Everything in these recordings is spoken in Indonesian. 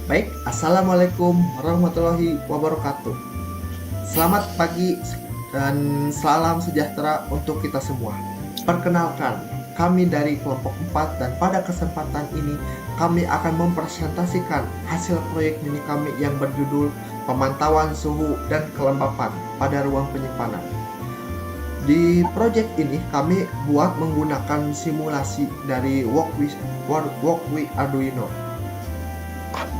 Baik, Assalamualaikum warahmatullahi wabarakatuh. Selamat pagi dan salam sejahtera untuk kita semua. Perkenalkan, kami dari kelompok 4 dan pada kesempatan ini kami akan mempresentasikan hasil proyek mini kami yang berjudul Pemantauan Suhu dan Kelembapan pada Ruang Penyimpanan. Di proyek ini kami buat menggunakan simulasi dari Walkway Arduino.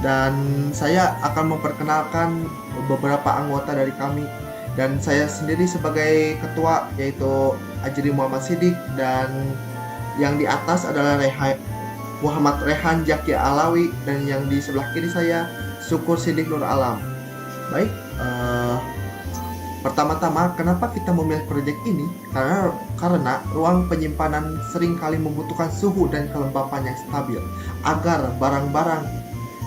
Dan saya akan memperkenalkan beberapa anggota dari kami, dan saya sendiri sebagai ketua yaitu Ajri Muhammad Siddiq, dan yang di atas adalah Muhammad Rehan Jaki Alawi, dan yang di sebelah kiri saya Syukur Siddiq Nur Alam. Baik, pertama-tama kenapa kita memilih proyek ini? Karena ruang penyimpanan seringkali membutuhkan suhu dan kelembapan yang stabil agar barang-barang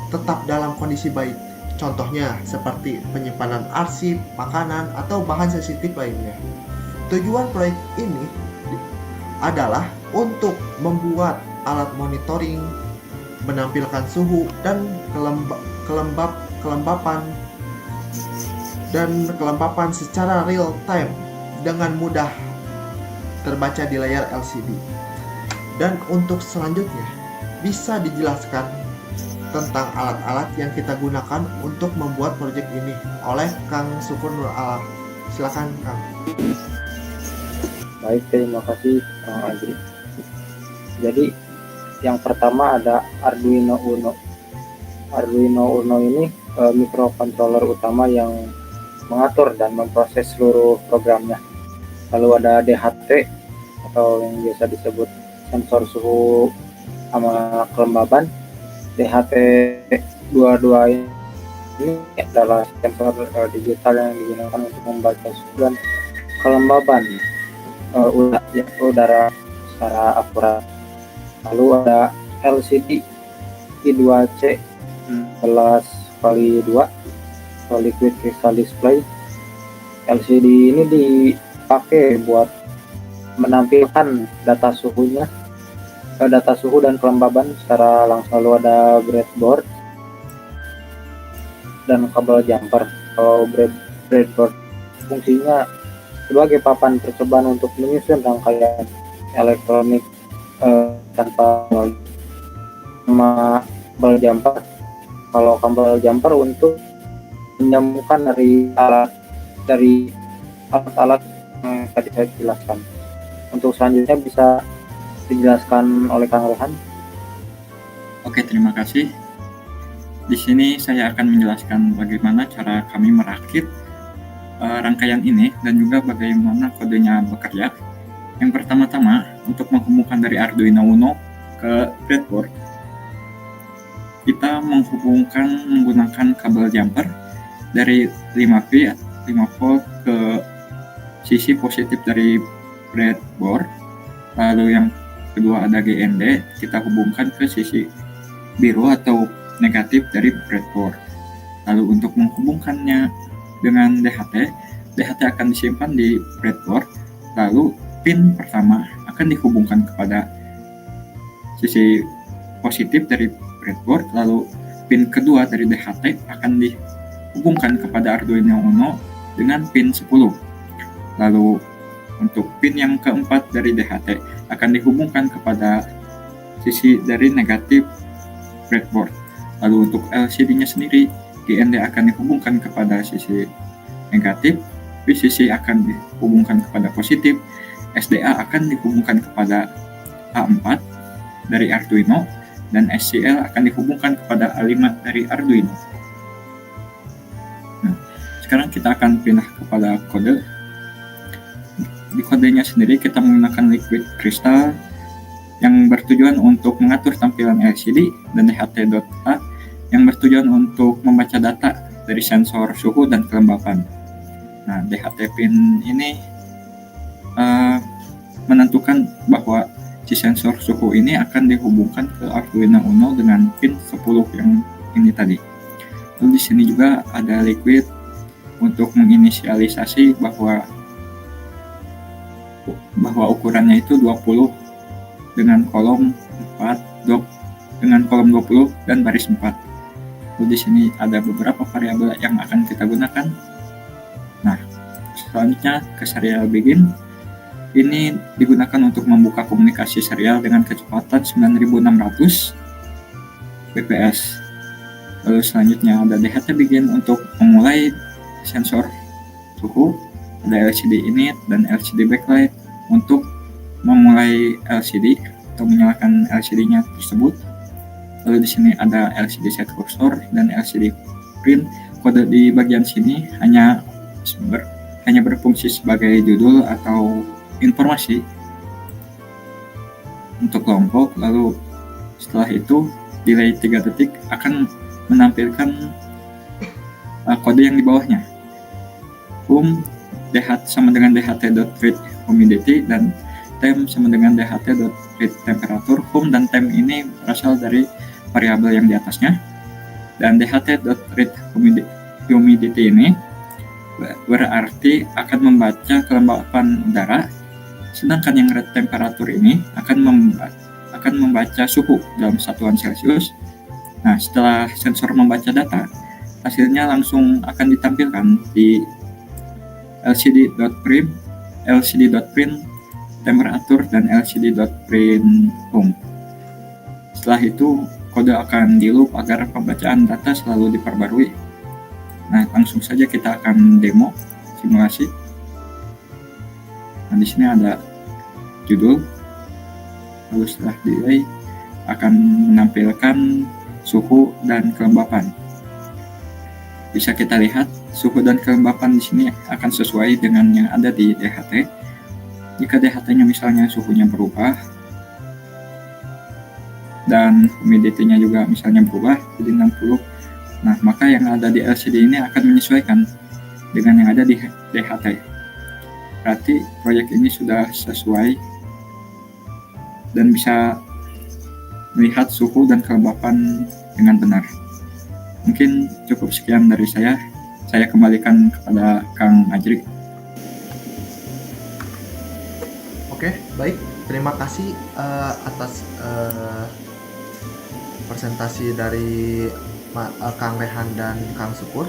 tetap dalam kondisi baik. Contohnya seperti penyimpanan arsip, makanan, atau bahan sensitif lainnya. Tujuan proyek ini adalah untuk membuat alat monitoring, menampilkan suhu dan kelembapan secara real time dengan mudah terbaca di layar LCD. Dan untuk selanjutnya bisa dijelaskan tentang alat-alat yang kita gunakan untuk membuat proyek ini oleh Kang Syukur Nur Alam. Silakan Kang. Baik, terima kasih Kang Adri. Jadi yang pertama ada Arduino Uno. Arduino Uno ini microcontroller utama yang mengatur dan memproses seluruh programnya. Lalu ada DHT atau yang biasa disebut sensor suhu sama kelembaban. DHT22 ini adalah sensor digital yang digunakan untuk membaca suhu dan kelembaban udara secara akurat. Lalu ada LCD I2C 11x2 atau liquid crystal display. LCD ini dipakai buat menampilkan data suhu dan kelembaban secara langsung. Lalu ada breadboard dan kabel jumper. Kalau breadboard fungsinya sebagai papan percobaan untuk menyusun rangkaian elektronik tanpa sama kabel jumper. Kalau kabel jumper untuk menyambungkan dari alat-alat yang tadi saya jelaskan. Untuk selanjutnya bisa dijelaskan oleh Kang Rehan. Oke, terima kasih. Di sini saya akan menjelaskan bagaimana cara kami merakit rangkaian ini dan juga bagaimana kodenya bekerja. Yang pertama-tama, untuk menghubungkan dari Arduino Uno ke breadboard, kita menghubungkan menggunakan kabel jumper dari 5 volt ke sisi positif dari breadboard. Lalu yang kedua ada GND, kita hubungkan ke sisi biru atau negatif dari breadboard. Lalu untuk menghubungkannya dengan DHT akan disimpan di breadboard. Lalu pin pertama akan dihubungkan kepada sisi positif dari breadboard. Lalu pin kedua dari DHT akan dihubungkan kepada Arduino Uno dengan pin 10. Lalu untuk pin yang keempat dari DHT akan dihubungkan kepada sisi dari negatif breadboard. Lalu untuk LCD-nya sendiri, GND akan dihubungkan kepada sisi negatif, VCC akan dihubungkan kepada positif, SDA akan dihubungkan kepada A4 dari Arduino, dan SCL akan dihubungkan kepada A5 dari Arduino. Nah, sekarang kita akan pindah kepada kode. Di kodenya sendiri kita menggunakan liquid crystal yang bertujuan untuk mengatur tampilan LCD, dan DHT.A yang bertujuan untuk membaca data dari sensor suhu dan kelembapan. Nah, DHT pin ini menentukan bahwa si sensor suhu ini akan dihubungkan ke Arduino Uno dengan pin 10 yang ini tadi. Lalu di sini juga ada liquid untuk menginisialisasi bahwa ukurannya itu 20 dengan kolom 4, dengan kolom 20 dan baris 4. Lalu di sini ada beberapa variabel yang akan kita gunakan. Nah, selanjutnya ke serial begin. Ini digunakan untuk membuka komunikasi serial dengan kecepatan 9600 bps. Lalu selanjutnya ada DHT begin untuk memulai sensor suhu, ada LCD init dan LCD backlight untuk memulai LCD atau menyalakan LCD-nya tersebut. Lalu di sini ada LCD set cursor dan LCD print. Kode di bagian sini hanya berfungsi sebagai judul atau informasi untuk kelompok. Lalu setelah itu delay 3 detik akan menampilkan kode yang di bawahnya. DHT sama dengan DHT.read humidity dan temp sama dengan DHT.read temperature. Dan temp ini berasal dari variabel yang di atasnya, dan DHT.read humidity ini berarti akan membaca kelembapan udara, sedangkan yang read temperature ini akan membaca suhu dalam satuan Celcius. Nah, setelah sensor membaca data, hasilnya langsung akan ditampilkan di LCD.print, temperature, dan LCD.print home. Setelah itu, kode akan di loop agar pembacaan data selalu diperbarui. Nah, langsung saja kita akan demo simulasi. Nah, di sini ada judul, lalu setelah delay akan menampilkan suhu dan kelembapan. Bisa kita lihat suhu dan kelembapan di sini akan sesuai dengan yang ada di DHT. Jika DHT-nya misalnya suhunya berubah dan humidity-nya juga misalnya berubah jadi 60, nah maka yang ada di LCD ini akan menyesuaikan dengan yang ada di DHT. Berarti proyek ini sudah sesuai dan bisa melihat suhu dan kelembapan dengan benar. Mungkin cukup sekian dari saya. Saya kembalikan kepada Kang Ajri. Oke, baik. Terima kasih atas presentasi dari Kang Rehan dan Kang Syukur.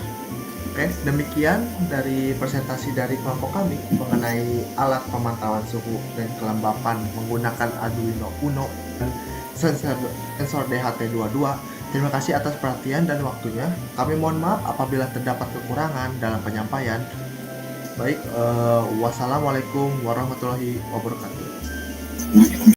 Oke, demikian dari presentasi dari kelompok kami mengenai alat pemantauan suhu dan kelembapan menggunakan Arduino Uno dan sensor DHT22. Terima kasih atas perhatian dan waktunya. Kami mohon maaf apabila terdapat kekurangan dalam penyampaian. Baik, wassalamualaikum warahmatullahi wabarakatuh.